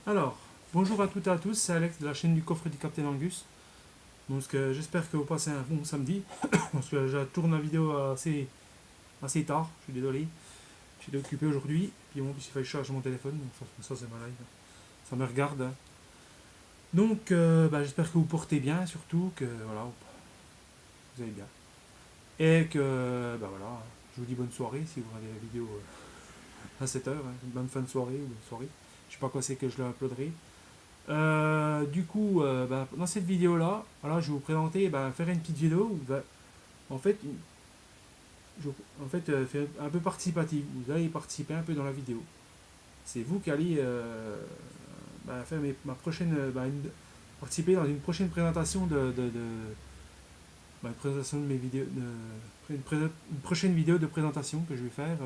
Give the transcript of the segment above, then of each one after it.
Alors, bonjour à toutes et à tous, c'est Alex de la chaîne du coffre du Captain Angus. Donc, j'espère que vous passez un bon samedi, parce que je tourne la vidéo assez tard, je suis désolé. J'étais occupé aujourd'hui, puis bon, il fallait que je charge mon téléphone, donc ça c'est ma live. Ça me regarde, hein. Donc, j'espère que vous portez bien, surtout que voilà, vous allez bien. Et que, voilà, je vous dis bonne soirée si vous regardez la vidéo à 7h, hein, bonne fin de soirée ou bonne soirée. Je sais pas quand c'est que je l'uploaderai. Dans cette vidéo-là, voilà, je vais vous présenter, faire une petite vidéo où, en fait, je, faire un peu participative. Vous allez participer un peu dans la vidéo. C'est vous qui allez faire ma prochaine, participer dans une prochaine présentation une présentation de mes vidéos, une prochaine vidéo de présentation que je vais faire.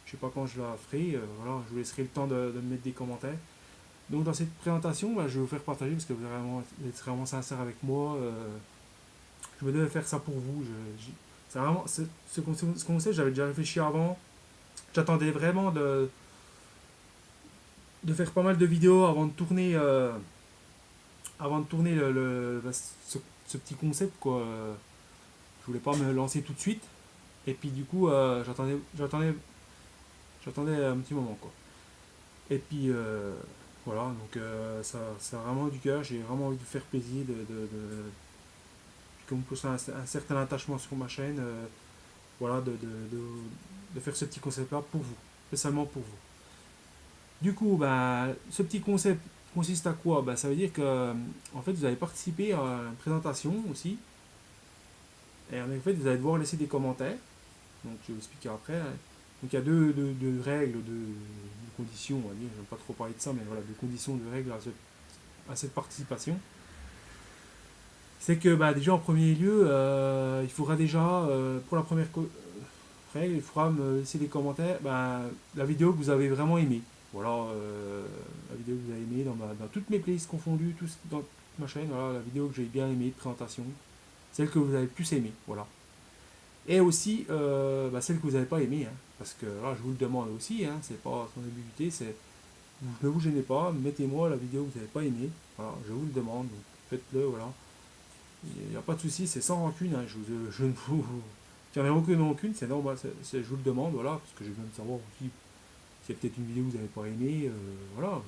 Je sais pas quand je la ferai. Voilà, je vous laisserai le temps de me mettre des commentaires. Donc dans cette présentation, je vais vous faire partager parce que vous êtes vraiment sincère avec moi. Je me devais faire ça pour vous. C'est vraiment ce concept, j'avais déjà réfléchi avant. J'attendais vraiment de faire pas mal de vidéos avant de tourner ce petit concept quoi. Je voulais pas me lancer tout de suite. Et puis du coup, j'attendais un petit moment quoi. Et puis voilà, donc ça a vraiment du cœur. J'ai vraiment envie de faire plaisir, que vous posez un certain attachement sur ma chaîne, voilà, de faire ce petit concept-là pour vous, spécialement pour vous. Du coup, ce petit concept consiste à quoi? Ça veut dire que en fait, vous allez participer à une présentation aussi, et en fait, vous allez devoir laisser des commentaires. Donc, je vais vous expliquer après, hein. Donc, il y a deux règles, de conditions, on va dire. Je n'aime pas trop parler de ça, mais voilà, de conditions, de règles à cette participation. C'est que déjà en premier lieu, il faudra déjà, pour la première règle, il faudra me laisser des commentaires, la vidéo que vous avez vraiment aimée. Voilà, la vidéo que vous avez aimée dans toutes mes playlists confondues, dans ma chaîne, voilà, la vidéo que j'ai bien aimée de présentation, celle que vous avez le plus aimée, voilà. Et aussi celle que vous n'avez pas aimée, hein, parce que là je vous le demande aussi, hein, c'est pas son ambiguïté, c'est ne vous gênez pas, mettez-moi la vidéo que vous n'avez pas aimée, voilà, je vous le demande, donc faites-le, voilà. Il n'y a pas de souci, c'est sans rancune, hein, je ne vous. J'en ai aucune rancune, c'est normal, je vous le demande, voilà, parce que j'ai besoin de savoir aussi s'il y a peut-être une vidéo que vous n'avez pas aimée, voilà, je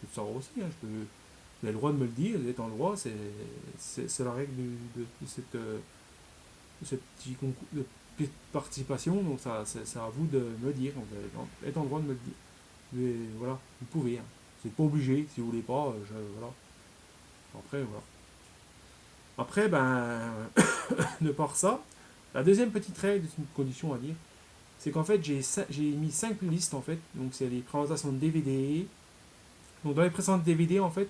peux le savoir aussi, hein, vous avez le droit de me le dire, vous êtes en droit, c'est la règle de cette petite participation, donc c'est à vous de me le dire, vous êtes en droit de me le dire. Voilà, vous pouvez, hein. C'est pas obligé, si vous voulez pas, voilà. Après, voilà. Après, de par ça, la deuxième petite règle, c'est une condition à dire, c'est qu'en fait j'ai mis 5 listes en fait, donc c'est les présentations de DVD. Donc dans les précédentes DVD en fait,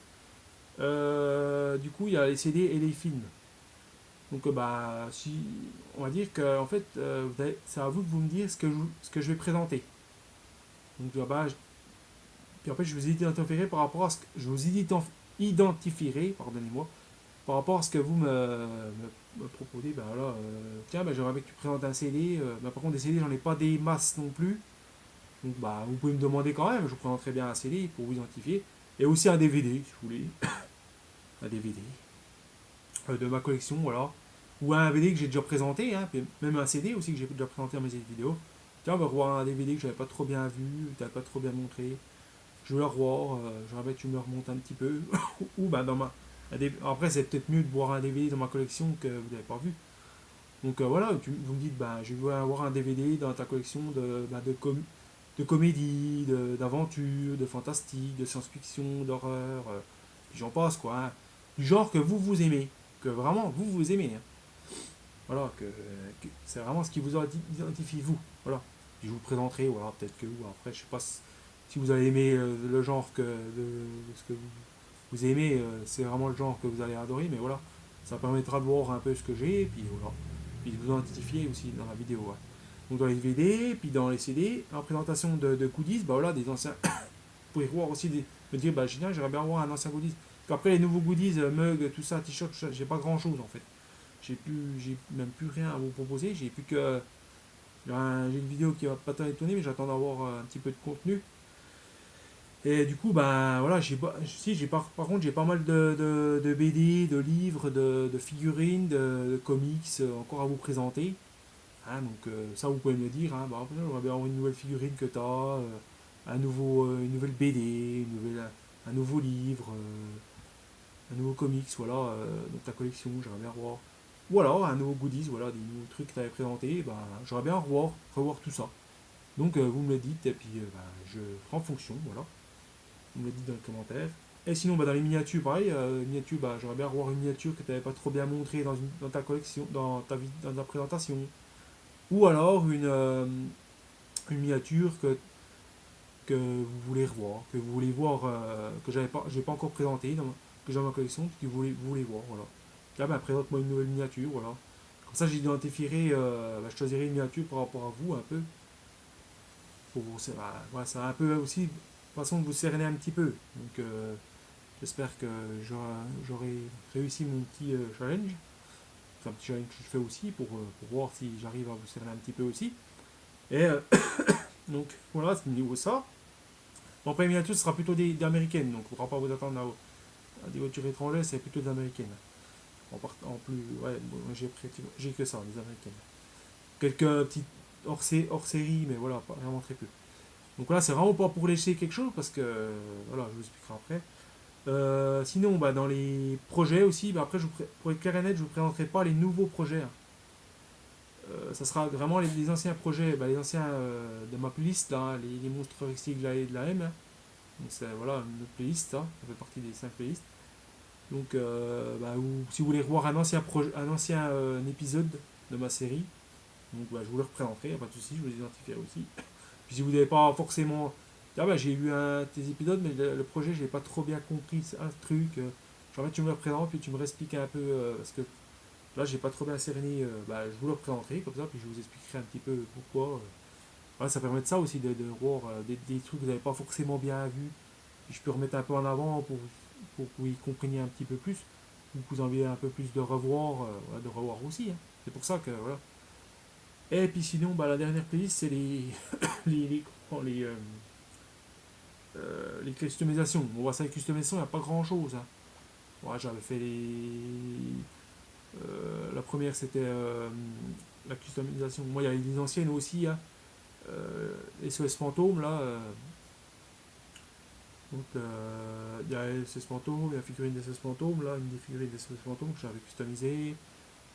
du coup il y a les CD et les films. Donc si on va dire que en fait c'est à vous de vous me dire ce que je vais présenter. Donc puis en fait je vous identifierai par rapport à ce que je vous identifierai, pardonnez-moi, par rapport à ce que vous me proposez. Tiens, j'aimerais bien que tu présentes un CD. Par contre, des CD, j'en ai pas des masses non plus. Donc, vous pouvez me demander quand même. Je vous présenterai bien un CD pour vous identifier. Et aussi un DVD, si vous voulez. Un DVD de ma collection, voilà. Ou un DVD que j'ai déjà présenté, hein, même un CD aussi que j'ai déjà présenté dans mes vidéos. Tiens, on va revoir un DVD que j'avais pas trop bien vu, que t'avais pas trop bien montré. Je veux le revoir, j'aimerais bien que tu me le remontes un petit peu. Ou dans ma. Après, c'est peut-être mieux de voir un DVD dans ma collection que vous n'avez pas vu. Donc voilà, vous me dites, je veux avoir un DVD dans ta collection de comédie, d'aventure, de fantastique, de science-fiction, d'horreur, puis j'en passe quoi, hein. Du genre que vous aimez, que vraiment vous aimez, hein. Voilà, que c'est vraiment ce qui vous identifie vous. Voilà. Puis je vous le présenterai, voilà, peut-être que vous, après, je sais pas si vous allez aimer le genre ce que vous aimez, c'est vraiment le genre que vous allez adorer, mais voilà, ça permettra de voir un peu ce que j'ai, et puis voilà, puis de vous identifier aussi dans la vidéo, ouais. Donc dans les DVD, puis dans les CD, en présentation de goodies, voilà, des anciens, vous pouvez voir aussi, me dire, génial, j'aimerais bien avoir un ancien goodies. Puis après les nouveaux goodies, mug, tout ça, t-shirt, tout ça, j'ai pas grand chose en fait. J'ai même plus rien à vous proposer, j'ai plus que, j'ai une vidéo qui va pas t'étonner, mais j'attends d'avoir un petit peu de contenu. Et du coup, ben voilà, par contre, j'ai pas mal de BD, de livres, de figurines, de comics encore à vous présenter. Hein, donc ça, vous pouvez me le dire. Hein, bah, après, j'aimerais bien avoir une nouvelle figurine que tu as, une nouvelle BD, un nouveau livre, un nouveau comics, voilà, dans ta collection, j'aimerais bien revoir. Ou alors un nouveau goodies, voilà, des nouveaux trucs que tu avais présentés, bah, j'aimerais bien revoir tout ça. Donc vous me le dites et puis bah, je ferai en fonction, voilà. Vous me le dites dans les commentaires. Et sinon, bah, dans les miniatures, pareil, miniatures, bah, j'aimerais bien revoir une miniature que tu n'avais pas trop bien montrée dans ta collection, dans ta présentation. Ou alors une miniature que vous voulez revoir, que vous voulez voir, que j'ai pas encore présenté, que j'ai dans ma collection, que vous voulez voir, voilà. Là, ben, présente-moi une nouvelle miniature, voilà. Comme ça, j'identifierai, je choisirai une miniature par rapport à vous, un peu. Pour vous, voilà, ça va un peu aussi façon de vous cerner un petit peu. Donc, j'espère que j'aurai réussi mon petit challenge. C'est un petit challenge que je fais aussi pour voir si j'arrive à vous cerner un petit peu aussi. Et donc, voilà, c'est niveau ça. Mon premier miniature, ce sera plutôt des américaines, donc il ne faudra pas vous attendre à des voitures étrangères, c'est plutôt des américaines. En plus, ouais, bon, j'ai que ça, des américaines. Quelques petites hors série, mais voilà, pas vraiment très peu. Donc là, c'est vraiment pas pour lécher quelque chose, parce que, voilà, je vous expliquerai après. Sinon, bah, dans les projets aussi, bah, après, pour être clair et net, je ne vous présenterai pas les nouveaux projets. Hein. Ça sera vraiment les anciens projets, bah, les anciens de ma playlist, là, les monstres récits de la M. Hein. Donc c'est voilà, une autre playlist, ça fait partie des 5 playlists. Donc bah, si vous voulez revoir un ancien épisode de ma série, donc bah, je vous le représenterai, y a pas de souci, je vous identifierai aussi. Puis si vous n'avez pas forcément. Ah bah, j'ai vu un de tes épisodes, mais le projet, je n'ai pas trop bien compris, c'est un truc. Genre, tu me le représentes, puis tu me réexpliques un peu, parce que là, j'ai pas trop bien cerné, bah, je vous le représenterai comme ça, puis je vous expliquerai un petit peu pourquoi. Voilà, ça permet de ça aussi, de voir des trucs que vous n'avez pas forcément bien vus, puis je peux remettre un peu en avant pour que vous y compreniez un petit peu plus, ou que vous en ayez un peu plus voilà, de revoir aussi. Hein. C'est pour ça que voilà. Et puis sinon, bah, la dernière playlist, c'est les, les, les, euh, les customisations. Bon, bah, ça, les customisations, il n'y a pas grand chose. Hein. Voilà, j'avais fait la première, c'était la customisation. Moi, il y avait les anciennes aussi. Hein. SOS Fantôme, là. Donc, il y a SOS Fantôme, il y a la figurine d'SOS Fantôme, là, une des figurines d'SOS Fantôme que j'avais customisée.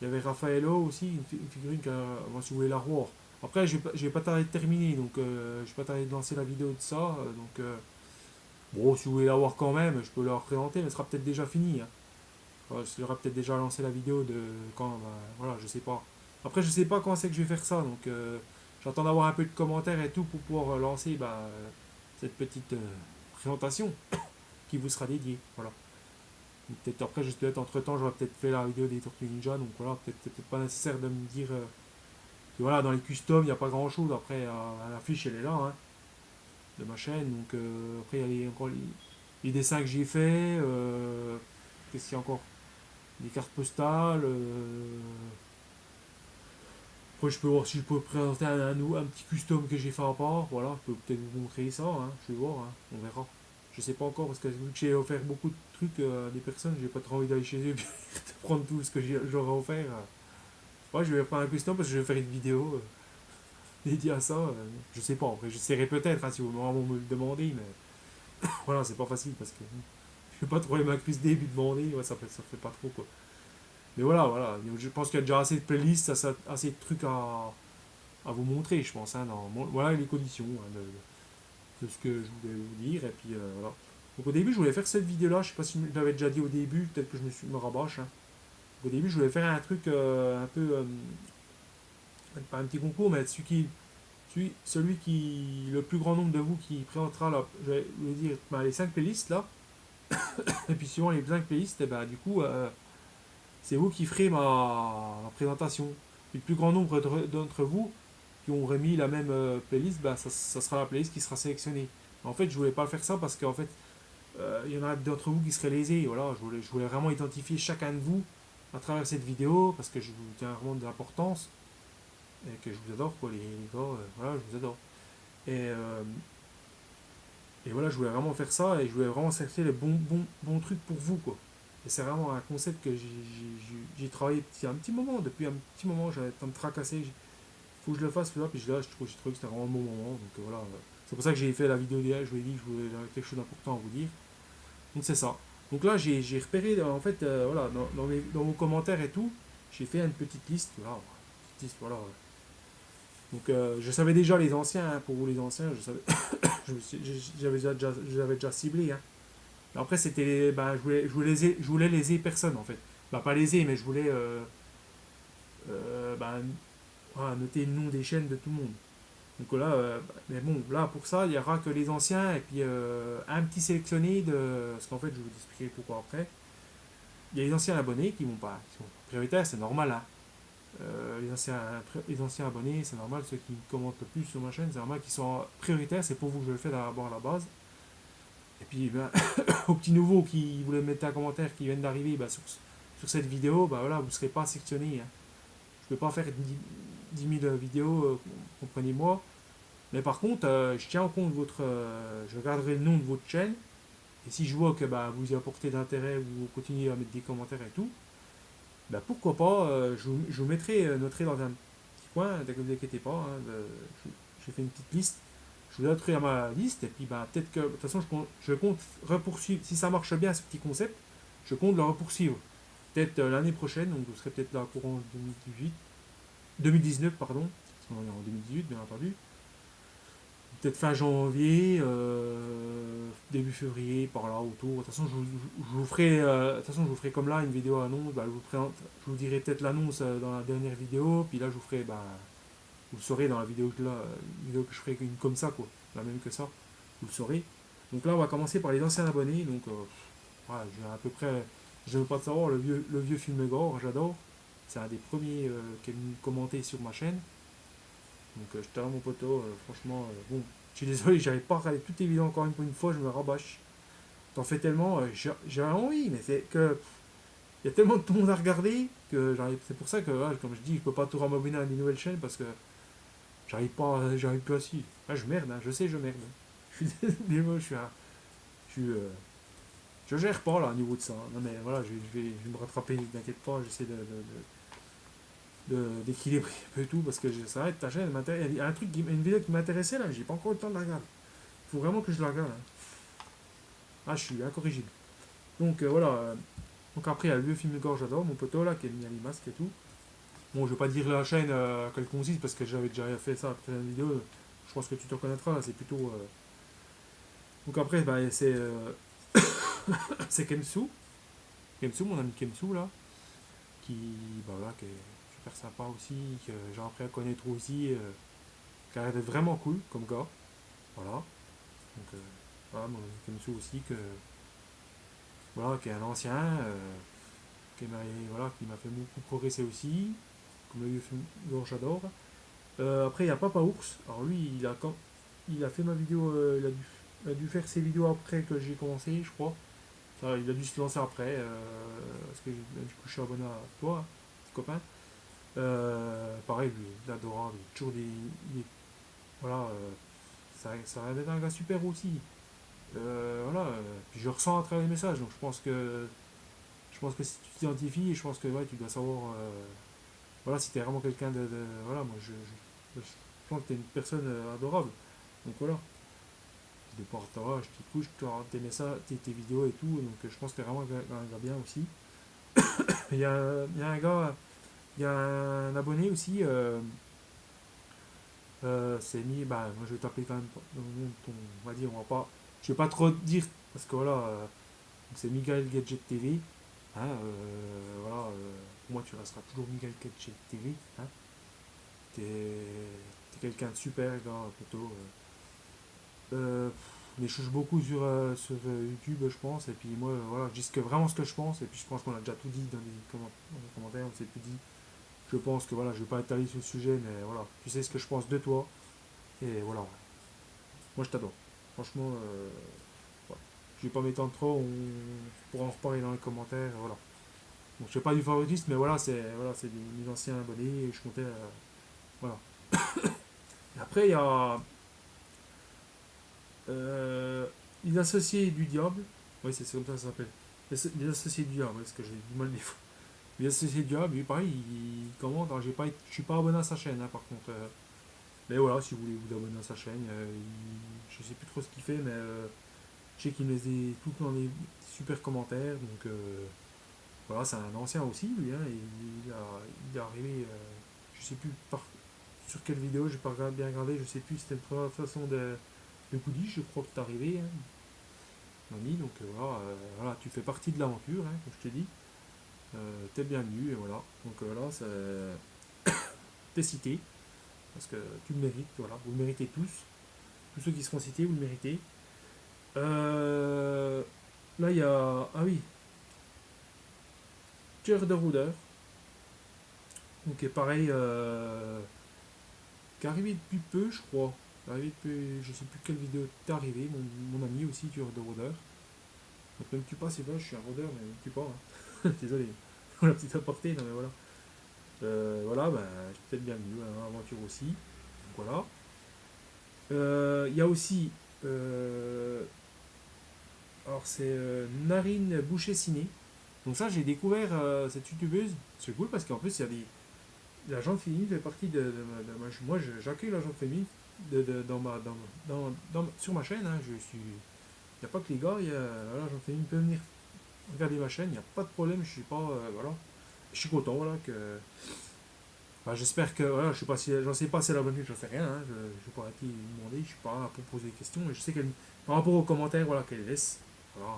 Il y avait Raffaello aussi, une figurine que si vous voulez la revoir. Après, je vais pas tarder de terminer, donc je vais pas tarder de lancer la vidéo de ça. Donc, bon, si vous voulez la voir quand même, je peux la représenter, mais elle sera peut-être déjà finie. Hein. Je aurai peut-être déjà lancé la vidéo de quand, bah, voilà, je sais pas. Après, je sais pas quand c'est que je vais faire ça, donc j'attends d'avoir un peu de commentaires et tout pour pouvoir lancer bah, cette petite présentation qui vous sera dédiée. Voilà. Peut-être après, peut-être entre temps, j'aurais peut-être fait la vidéo des Tortues Ninja, donc voilà, peut-être pas nécessaire de me dire que voilà, dans les customs, il n'y a pas grand-chose. Après, la fiche, elle est là, hein, de ma chaîne, donc après, il y a encore les dessins que j'ai fait. Qu'est-ce qu'il y a encore? Des cartes postales. Après, je peux voir si je peux présenter un petit custom que j'ai fait à part. Voilà, je peux peut-être vous montrer ça. Hein, je vais voir, hein, on verra. Je sais pas encore parce que vu que j'ai offert beaucoup de trucs à des personnes, j'ai pas trop envie d'aller chez eux et de prendre tout ce que j'aurais offert. Ouais, je vais faire un custom parce que je vais faire une vidéo dédiée à ça. Je sais pas, après, j'essaierai peut-être hein, si vous vraiment me le demandez, mais voilà, c'est pas facile parce que je vais pas trouver ma cuisse début demander, ouais, ça fait pas trop quoi. Mais voilà. Je pense qu'il y a déjà assez de playlists, assez de trucs à vous montrer, je pense. Hein, voilà les conditions hein, de ce que je voulais vous dire. Et puis voilà. Donc au début, je voulais faire cette vidéo-là. Je sais pas si je l'avais déjà dit au début, peut-être que me rabâche. Hein. Au début, je voulais faire un truc un peu. Pas un petit concours, mais celui qui. Le plus grand nombre de vous qui présentera je vais dire, ben, les 5 playlists là. Et puis suivant les 5 playlists, et ben, du coup, c'est vous qui ferez ma présentation. Le plus grand nombre d'entre vous qui ont remis la même playlist, bah, ça sera la playlist qui sera sélectionnée. En fait, je voulais pas faire ça parce qu'en fait, il y en a d'entre vous qui seraient lésés. Voilà, je voulais vraiment identifier chacun de vous à travers cette vidéo parce que je vous tiens vraiment de l'importance et que je vous adore, quoi, les gars. Voilà, je vous adore. Et Et voilà, je voulais vraiment faire ça et je voulais vraiment chercher les bons trucs pour vous, quoi. Et c'est vraiment un concept que j'ai travaillé depuis un petit moment. Depuis un petit moment, j'avais temps de tracasser. Il faut que je le fasse, là, puis là, j'ai trouvé que c'était vraiment le bon moment. Donc voilà, c'est pour ça que j'ai fait la vidéo d'hier. Je vous ai dit que je voulais quelque chose d'important à vous dire. Donc c'est ça. Donc là, j'ai repéré, en fait, voilà, dans vos commentaires et tout, j'ai fait une petite liste. Voilà, petite liste, voilà. Donc je savais déjà les anciens, hein, pour vous les anciens, je savais, j'avais déjà ciblé. Hein. Après, c'était, bah, je voulais léser personne en fait. Bah, pas léser, mais je voulais bah, voilà, noter le nom des chaînes de tout le monde. Donc là, mais bon, là pour ça, il n'y aura que les anciens et puis un petit sélectionné de. Parce qu'en fait, je vais vous expliquer pourquoi après. Il y a les anciens abonnés qui sont prioritaires, c'est normal. Hein. Les anciens abonnés, c'est normal, ceux qui commentent le plus sur ma chaîne, c'est normal qu'ils soient prioritaires, c'est pour vous que je le fais d'abord à la base. Et puis, ben, aux petits nouveaux qui voulaient mettre un commentaire, qui viennent d'arriver sur cette vidéo, bah voilà, vous ne serez pas sectionné. Hein. Je ne peux pas faire 10 000 vidéos, comprenez-moi. Mais par contre, je tiens en compte je regarderai le nom de votre chaîne. Et si je vois que bah, vous y apportez d'intérêt, vous continuez à mettre des commentaires et tout, bah, pourquoi pas, je vous mettrai, noterai dans un petit coin, ne vous inquiétez pas. Hein, j'ai fait une petite liste. Je vous noterai à ma liste. Et puis bah, peut-être que, de toute façon, je compte repoursuivre. Si ça marche bien, ce petit concept, je compte le repoursuivre. Peut-être l'année prochaine, donc vous serez peut-être là courant 2019, pardon, parce qu'on est en 2018, bien entendu. Peut-être fin janvier, début février, par là autour. De toute façon, je vous ferai, de toute façon, je vous ferai comme là une vidéo annonce. Bah, je vous dirai peut-être l'annonce dans la dernière vidéo. Puis là, je vous ferai, bah, vous le saurez dans la vidéo que je ferai une comme ça, quoi, la même que ça. Vous le saurez. Donc là, on va commencer par les anciens abonnés. Donc, voilà, j'ai à peu près, je ne veux pas de savoir, le vieux film gore, j'adore. C'est un des premiers qui est venu commenter sur ma chaîne. Donc je te mon poteau, franchement, bon, je suis désolé, j'avais pas regardé toutes les vidéos encore une fois, je me rabâche. T'en fais tellement, j'ai envie, mais c'est que il y a tellement de monde à regarder que j'arrive. C'est pour ça que, ouais, comme je dis, je peux pas tout m'abonner à des nouvelles chaînes parce que j'arrive plus à suivre. Ah, je merde, hein, je sais, je merde. Je suis désolé, moi, je gère pas là au niveau de ça. Non mais voilà, je vais me rattraper, ne t'inquiète pas, j'essaie d'équilibrer un peu tout parce que ça va être ta chaîne. Il y a une vidéo qui m'intéressait là, mais j'ai pas encore eu le temps de la regarder. Il faut vraiment que je la regarde. Hein. Ah, je suis incorrigible. Donc voilà. Donc après, il y a le vieux film de gore, j'adore, mon poteau là, qui a mis les masques et tout. Bon, je vais pas dire la chaîne à quelle consiste parce que j'avais déjà fait ça après la vidéo. Je pense que tu te reconnaîtras là, c'est plutôt. Donc après, bah, c'est Kemsu. Kemsu, mon ami Kemsu là, qui, bah, voilà, qui est super sympa aussi, que j'ai appris à connaître aussi, qui a l'air d'être vraiment cool comme gars. Voilà. Donc voilà, mon ami Kemsu aussi, voilà, qui est un ancien, voilà, qui m'a fait beaucoup progresser aussi, comme le vieux film dont j'adore. Après, il y a Papa Ours. Alors lui, il a fait ma vidéo, il a dû faire ses vidéos après que j'ai commencé, je crois. Il a dû se lancer après, parce que du coup, je suis abonné à toi, petit copain. Pareil, lui, il est adorable, il est toujours voilà, ça a d'être un gars super aussi. Voilà, puis je ressens à travers les messages, donc je pense que si tu t'identifies, je pense que ouais, tu dois savoir, voilà, si t'es vraiment quelqu'un voilà, moi je pense que t'es une personne adorable, donc voilà, de par je t'écoute, je te rends tes messages, tes vidéos et tout, donc je pense que t'es vraiment un gars bien aussi. Il y a un gars, il y a un abonné aussi, c'est mis, bah, moi je vais t'appeler quand même, on va dire, on va pas, je vais pas trop dire, parce que voilà, c'est Miguel Gadget TV. Hein, voilà, pour moi, tu resteras toujours Miguel Gadget TV. Hein. T'es quelqu'un de super, gars, plutôt. On échange beaucoup sur YouTube, je pense. Et puis moi, voilà, je dis vraiment ce que je pense. Et puis je pense qu'on a déjà tout dit dans les commentaires. On s'est tout dit. Je pense que voilà, je vais pas étaler sur le sujet, mais voilà, tu sais ce que je pense de toi. Et voilà, moi je t'adore. Franchement, voilà. Je vais pas m'étendre trop. On pourra en reparler dans les commentaires. Voilà. Donc je fais pas du favoritisme, mais voilà, c'est mes anciens abonnés et je comptais. Voilà. Et après, il y a. Les associés du diable, oui, c'est comme ça que ça s'appelle. Les associés du diable, ouais, parce que j'ai du mal des fois. Les associés du diable, lui, pareil, il commente. Alors, je suis pas abonné à sa chaîne, hein, par contre. Mais voilà, si vous voulez vous abonner à sa chaîne, je sais plus trop ce qu'il fait, mais je sais qu'il me laisse tout le temps des super commentaires. Donc, voilà, c'est un ancien aussi, lui, hein, et il est arrivé, je sais plus sur quelle vidéo, j'ai pas bien regardé, je sais plus, c'était une première façon de Goody, je crois que c'est arrivé, hein, Mamie, donc voilà, tu fais partie de l'aventure, hein, comme je te dis, t'es bienvenu, et voilà, donc là, t'es cité, parce que tu le mérites, voilà, vous le méritez tous ceux qui seront cités, vous le méritez. Euh, Là, il y a, ah oui, Cœur de Rôdeur, donc pareil, qui est arrivé depuis peu, je crois. Arrivé depuis, je sais plus quelle vidéo t'es arrivé, mon ami aussi, Cœur de Rôdeur. Donc ne me tue pas, c'est vrai, je suis un rôdeur, mais ne me tue pas, hein. Désolé, pour la petite aparté, non mais voilà. Voilà, ben, peut-être bienvenue à l'aventure aussi. Donc voilà. Il y a aussi, alors c'est Narine Boucher-Ciné. Donc ça, j'ai découvert cette youtubeuse. C'est cool parce qu'en plus, il y a des. La jante féminine fait partie moi, j'accueille la jante féminine sur ma chaîne, hein. Je suis. Il n'y a pas que les gars, voilà, la jante féminine peut venir regarder ma chaîne, il n'y a pas de problème, je suis pas. Voilà. Je suis content, voilà, que. Bah, j'espère que, voilà, je sais pas si, j'en sais pas si elle a bonne je sais rien, hein, je vais pas arrêter de lui demander, je suis pas là pour poser des questions, mais je sais qu'elle, par rapport aux commentaires, voilà, qu'elle laisse, voilà,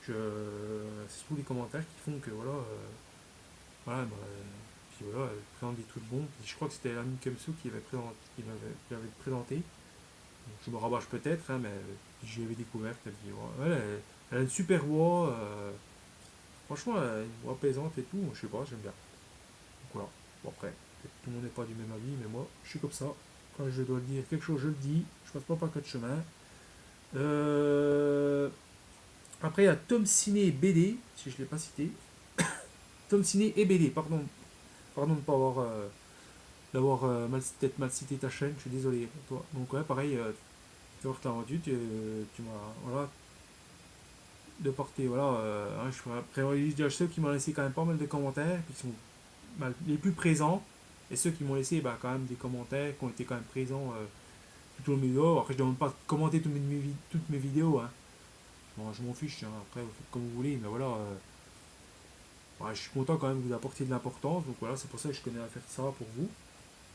c'est tous les commentaires qui font que, voilà, voilà, bah, puis voilà, elle présente des trucs bons, puis je crois que c'était l'ami Kemsu qui l'avait présenté, donc, je me rabâche peut-être, hein, mais j'y avais découvert qu'elle dit, ouais, elle a une super voix, franchement, elle a une voix plaisante et tout, je sais pas, j'aime bien. Donc voilà. Bon après, peut-être tout le monde n'est pas du même avis, mais moi, je suis comme ça. Quand je dois dire quelque chose, je le dis. Je passe pas par quatre chemins. Euh, Après, il y a Tom Ciné BD, si je ne l'ai pas cité. Tom Ciné et BD, pardon. Pardon de ne pas avoir, d'avoir peut-être mal cité ta chaîne, je suis désolé pour toi. Donc ouais, pareil, tu vois, t'as rendu, tu m'as, voilà, de porter, voilà, hein, je privilégie déjà ceux qui m'ont laissé quand même pas mal de commentaires, qui sont les plus présents, et ceux qui m'ont laissé bah, quand même des commentaires, qui ont été quand même présents tout au long de mes vidéos. Après, je ne demande pas de commenter toutes mes vidéos, hein. Bon, je m'en fiche, hein. Après, vous faites comme vous voulez, mais voilà, ouais, je suis content quand même que vous apportiez de l'importance, donc voilà, c'est pour ça que je connais à faire ça pour vous.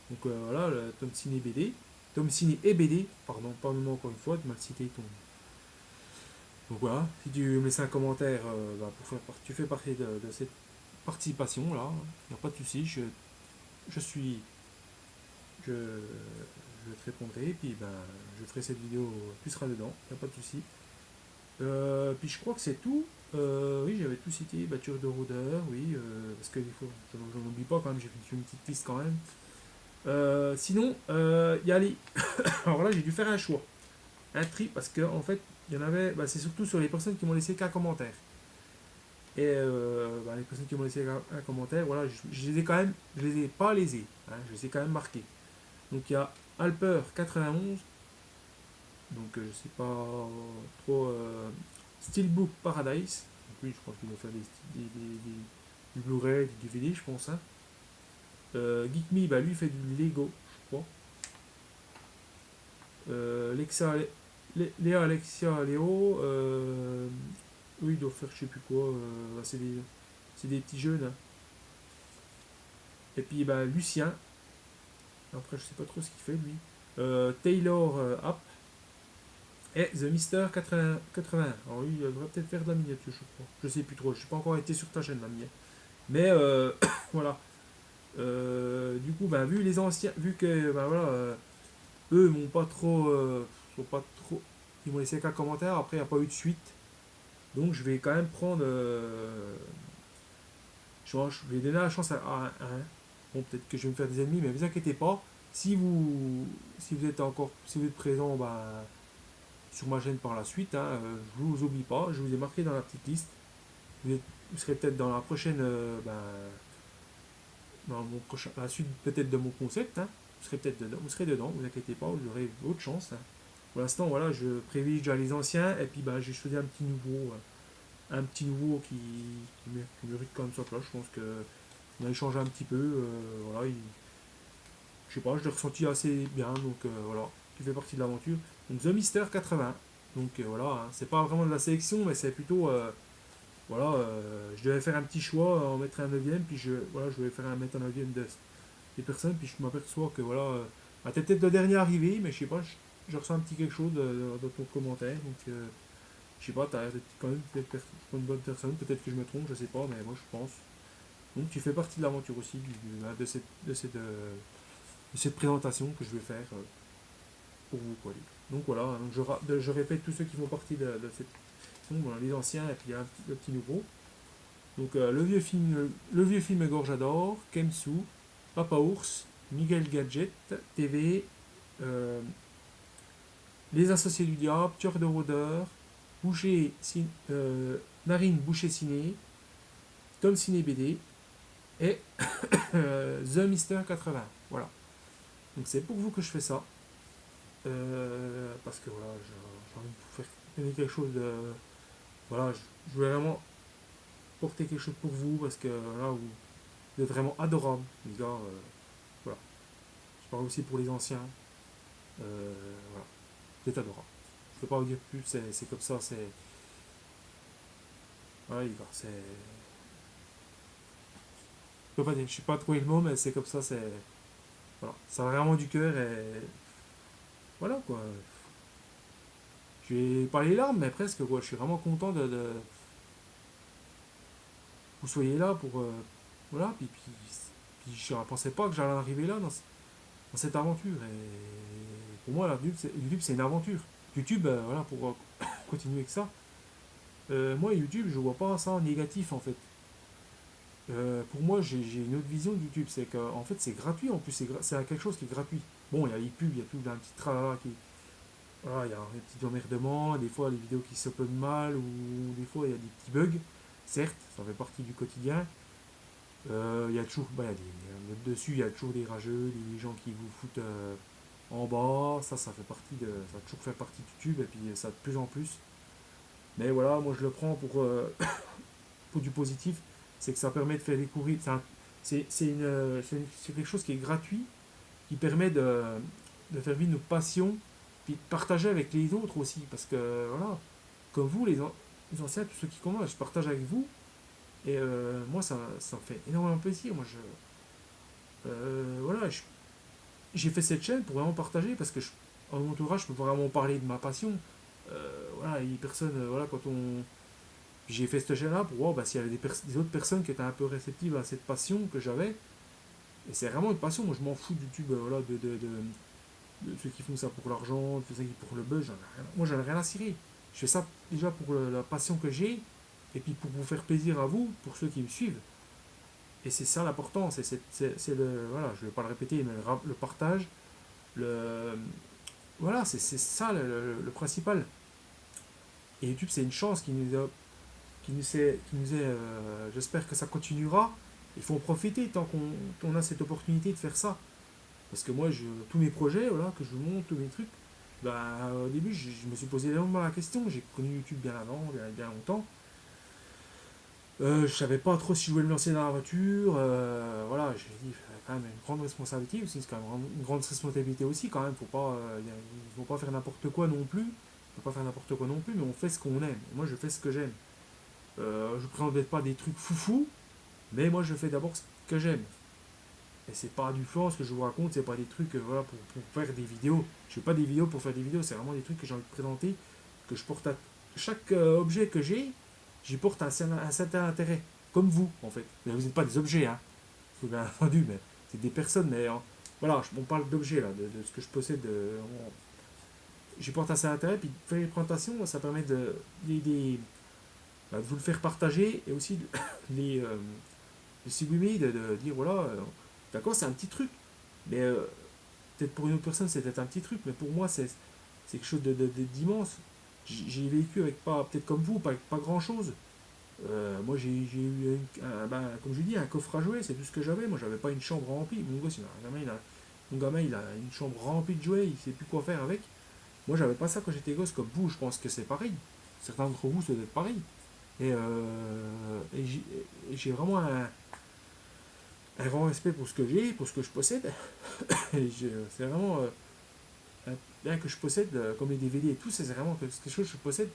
Donc voilà, le Tom Ciné BD. Tom Ciné et BD, pardon, pardonne-moi encore une fois de mal citer ton. Donc voilà, si tu me laisses un commentaire, bah, tu fais partie de cette participation là, il n'y a pas de souci, je suis je, je te répondrai, et puis ben, je ferai cette vidéo, tu seras dedans, y a pas de souci. Puis je crois que c'est tout. Oui, j'avais tout cité, batture de rôdeur, oui, parce que j'en oublie pas quand même, j'ai fait une petite liste quand même. Sinon, il y a les. Alors là, j'ai dû faire un choix, un tri, parce que en fait, il y en avait, bah, c'est surtout sur les personnes qui m'ont laissé qu'un commentaire. Et bah, les personnes qui m'ont laissé un commentaire, voilà, je les ai quand même, je les ai pas lésés, hein, je les ai quand même marqués. Donc il y a Alper 91, donc je sais pas trop. Steelbook Paradise, donc lui je pense qu'il doit faire du Blu-ray, du DVD, je pense. Hein. Geek Me, bah, lui il fait du Lego, je crois. Léa Alexia Léo, eux ils doivent faire je sais plus quoi, bah, c'est des petits jeunes. Hein. Et puis bah, Lucien, après je sais pas trop ce qu'il fait lui. Taylor App, et The Mister 80. Alors lui, il devrait peut-être faire de la miniature, je crois. Je sais plus trop, je n'ai pas encore été sur ta chaîne, mamie. Mais voilà. Du coup, ben, vu les anciens, vu que ben, voilà, eux m'ont pas trop, sont pas trop, ils m'ont laissé qu'un commentaire. Après, il n'y a pas eu de suite. Donc, je vais quand même prendre, je vais donner la chance à un. Bon, peut-être que je vais me faire des ennemis, mais ne vous inquiétez pas. Si vous êtes encore, si vous êtes présent, ben, sur ma chaîne par la suite. Hein, je ne vous oublie pas, je vous ai marqué dans la petite liste. Vous serez peut-être dans la prochaine, dans la suite peut-être de mon concept. Hein, vous serez peut-être dedans, vous serez dedans, vous inquiétez pas, vous aurez votre chance. Hein. Pour l'instant, voilà, je privilégie déjà les anciens, et puis bah, j'ai choisi un petit nouveau qui mérite quand même sa place. Je pense que on a échangé un petit peu, voilà, je sais pas, je l'ai ressenti assez bien, donc voilà, qui fait partie de l'aventure. Donc The Mister 80. Donc voilà, hein, c'est pas vraiment de la sélection, mais c'est plutôt, voilà, je devais faire un petit choix, en mettre un neuvième, puis voilà, je devais mettre un neuvième des personnes, puis je m'aperçois que voilà, t'es peut-être le dernier arrivé, mais je sais pas, je ressens un petit quelque chose dans ton commentaire, donc je sais pas, t'as l'air d'être quand même une bonne personne, peut-être que je me trompe, je sais pas, mais moi je pense. Donc tu fais partie de l'aventure aussi, de cette présentation que je vais faire pour vous, quoi. Donc voilà, donc je répète tous ceux qui font partie de cette. Donc, voilà, les anciens et puis il y a le petit nouveau. Donc le vieux film Gore j'adore, Kemsu, Papa Ours, Miguel Gadget, TV, euh, Les Associés du Diable, Tueur de rôdeurs, Boucher, Narine Boucher Ciné, Tom Ciné BD et The Mister 80. Voilà. Donc c'est pour vous que je fais ça. Parce que voilà, j'ai envie de vous faire donner quelque chose de. Voilà, je voulais vraiment porter quelque chose pour vous parce que là, vous êtes vraiment adorables, les gars. Voilà. Je parle aussi pour les anciens. Voilà. Vous êtes adorables. Je peux pas vous dire plus, c'est comme ça, c'est. Voilà, les gars, c'est. Je peux pas dire, je sais pas trouver le mot, mais c'est comme ça, c'est. Voilà. Ça a vraiment du cœur et. Voilà quoi. J'ai pas les larmes, mais presque quoi. Je suis vraiment content de vous soyez là pour. Voilà, puis je ne pensais pas que j'allais arriver là dans cette aventure. Et pour moi, YouTube, c'est une aventure. YouTube, voilà, pour continuer avec ça. Moi, YouTube, je vois pas ça en négatif en fait. Pour moi, j'ai une autre vision de YouTube. C'est qu'en fait, c'est gratuit en plus. C'est quelque chose qui est gratuit. Bon, il y a les pubs, il y a tout un petit tralala qui. Voilà, il y a des petits emmerdements, des fois les vidéos qui s'uploadent mal, ou des fois il y a des petits bugs. Certes, ça fait partie du quotidien. Il y a toujours, bah, dessus, il y a toujours des rageux, des gens qui vous foutent en bas. Ça fait partie ça a toujours fait partie de YouTube et puis ça de plus en plus. Mais voilà, moi je le prends pour du positif, c'est que ça permet de faire découvrir. C'est quelque chose qui est gratuit, qui permet de faire vivre nos passions, puis de partager avec les autres aussi, parce que voilà, comme vous, les anciens, tous ceux qui commencent, je partage avec vous, et moi ça me fait énormément plaisir. Moi voilà, j'ai fait cette chaîne pour vraiment partager parce que en mon entourage, je peux vraiment parler de ma passion. Voilà, les personnes, voilà, quand on. J'ai fait cette chaîne-là pour voir bah, s'il y avait des autres personnes qui étaient un peu réceptives à cette passion que j'avais. Et c'est vraiment une passion. Moi, je m'en fous du YouTube, voilà, de ceux qui font ça pour l'argent, de ceux qui pour le buzz. Moi, j'en ai rien à cirer. Je fais ça déjà pour la passion que j'ai et puis pour vous faire plaisir à vous, pour ceux qui me suivent. Et c'est ça l'important, c'est le. Voilà, je ne vais pas le répéter, mais le partage, le. Voilà, c'est ça le principal. Et YouTube, c'est une chance j'espère que ça continuera. Il faut en profiter tant qu'on a cette opportunité de faire ça. Parce que moi, tous mes projets, voilà, que je monte, tous mes trucs, bah, au début, je me suis posé longuement la question. J'ai connu YouTube bien avant, bien longtemps. Je savais pas trop si je voulais me lancer dans la voiture. Voilà, j'ai dit, quand même une grande responsabilité aussi. C'est quand même une grande responsabilité aussi, quand même. Il faut pas faire n'importe quoi non plus. Il faut pas faire n'importe quoi non plus, mais on fait ce qu'on aime. Et moi, je fais ce que j'aime. Je ne présente pas des trucs foufou, mais moi, je fais d'abord ce que j'aime. Et c'est pas du flan, ce que je vous raconte, c'est pas des trucs voilà, pour faire des vidéos. Je fais pas des vidéos pour faire des vidéos, c'est vraiment des trucs que j'ai envie de présenter, que je porte à chaque objet que j'y porte un certain intérêt. Comme vous, en fait. Mais vous n'êtes pas des objets, hein. Faut bien entendu, mais c'est des personnes, mais voilà, on parle d'objets, là, de ce que je possède. J'y porte un certain intérêt, puis faire les présentations, ça permet bah, de vous le faire partager et aussi de, les, de sublimer, de dire voilà, d'accord, c'est un petit truc, mais peut-être pour une autre personne c'est peut-être un petit truc, mais pour moi c'est quelque chose d'immense. J'ai vécu avec pas, peut-être comme vous, pas grand-chose. Moi j'ai eu, comme je dis, un coffre à jouets, c'est tout ce que j'avais. Moi j'avais pas une chambre remplie. Mon gamin il a une chambre remplie de jouets, il sait plus quoi faire avec. Moi, j'avais pas ça quand j'étais gosse, comme vous, je pense que c'est pareil. Certains d'entre vous, ça doit être pareil. Et j'ai vraiment un grand respect pour ce que j'ai, pour ce que je possède. C'est vraiment bien que je possède, comme les DVD et tout, c'est vraiment quelque chose que je possède.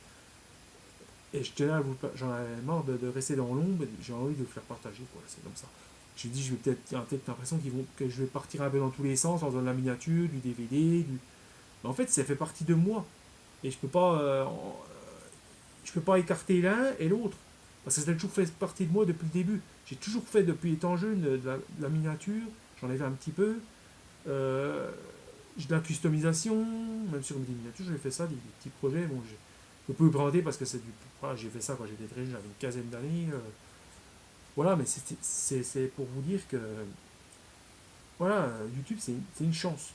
Et je tenais à vous, j'en avais marre de rester dans l'ombre, j'ai envie de le faire partager, quoi. C'est comme ça. J'ai dit, je vais peut-être, il y a peut-être l'impression que je vais partir un peu dans tous les sens, en faisant de la miniature, du DVD, mais en fait, ça fait partie de moi. Et je peux pas écarter l'un et l'autre. Parce que ça a toujours fait partie de moi depuis le début. J'ai toujours fait, depuis étant jeune, de la miniature. J'en ai fait un petit peu. Euh, de la customisation, même sur des miniatures, j'ai fait ça, des petits projets. Bon, je peux vous présenter parce que c'est du. Voilà, j'ai fait ça quand j'étais très jeune, j'avais une quinzaine d'années. Voilà, mais c'est pour vous dire que. Voilà, YouTube, c'est une chance.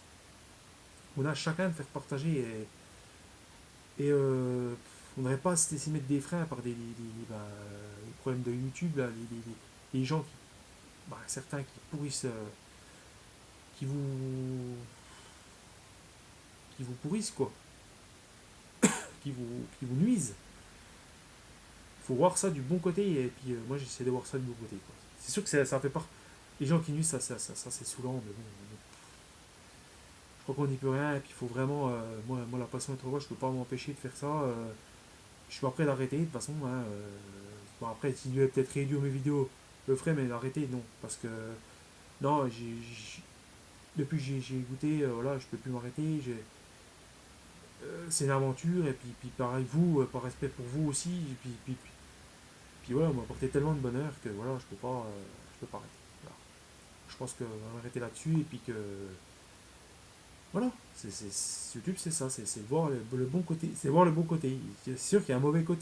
On a chacun de faire partager. Et on n'aurait pas à se laisser mettre des freins par les problèmes de YouTube, là, les gens certains qui pourrissent, qui vous, qui vous pourrissent quoi, qui vous nuisent. Il faut voir ça du bon côté et puis moi j'essaie de voir ça du bon côté quoi. C'est sûr que ça fait pas. Les gens qui nuisent, ça c'est saoulant, mais bon, je crois qu'on n'y peut rien et puis il faut vraiment. Moi la passion est trop je peux pas m'empêcher de faire ça. Je suis pas prêt d'arrêter de toute façon. Hein, bon, après, s'il devait peut-être réduire mes vidéos, je le ferais, mais d'arrêter, non. Parce que, non, depuis que j'ai goûté, voilà, je peux plus m'arrêter. C'est une aventure, et puis pareil, vous, par respect pour vous aussi. Et puis voilà, on m'a apporté tellement de bonheur que voilà, je peux pas arrêter. Voilà. Je pense qu'on va arrêter là-dessus, et puis que. Voilà, YouTube c'est ça, c'est voir le bon côté. C'est voir le bon côté. C'est sûr qu'il y a un mauvais côté.